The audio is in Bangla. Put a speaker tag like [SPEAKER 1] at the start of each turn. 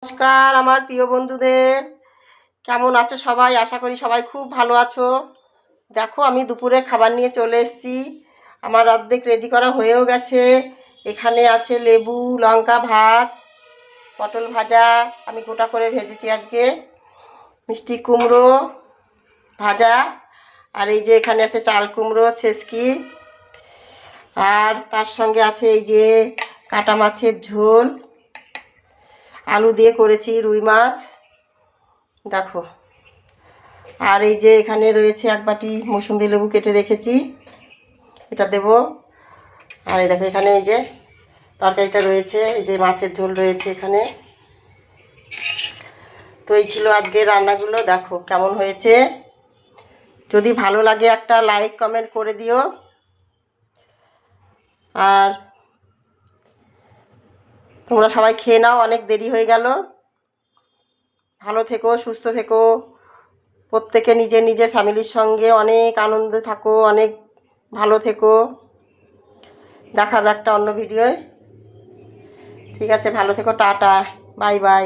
[SPEAKER 1] নমস্কার আমার প্রিয় বন্ধুদের, কেমন আছো সবাই? আশা করি সবাই খুব ভালো আছো। দেখো আমি দুপুরে খাবার নিয়ে চলে এসেছি। আমার অর্ধেক রেডি করা হয়েও গেছে। এখানে আছে লেবু, লঙ্কা, ভাত, পটল ভাজা আমি গোটা করে ভেজেছি আজকে, মিষ্টি কুমড়ো ভাজা, আর এই যে এখানে আছে চাল কুমড়ো ছেঁচকি, আর তার সঙ্গে আছে এই যে কাটা মাছের ঝোল, আলু দিয়ে করেছি রুই মাছ দেখো। আর এই যে এখানে রয়েছে এক বাটি মৌসুমী লেবু কেটে রেখেছি, এটা দেব। আর এই দেখো এখানে এই যে তরকারিটা রয়েছে, এই যে মাছের ঝোল রয়েছে এখানে। তো এই ছিল আজকের রান্নাগুলো, দেখো কেমন হয়েছে। যদি ভালো লাগে একটা লাইক কমেন্ট করে দিও। আর তোমরা সবাই খেয়ে নাও, অনেক দেরি হয়ে গেল। ভালো থেকো, সুস্থ থেকো, প্রত্যেকে নিজের নিজের ফ্যামিলির সঙ্গে অনেক আনন্দে থাকো, অনেক ভালো থেকো। দেখাবে একটা অন্য ভিডিওয়। ঠিক আছে, ভালো থেকো, টাটা, বাই বাই।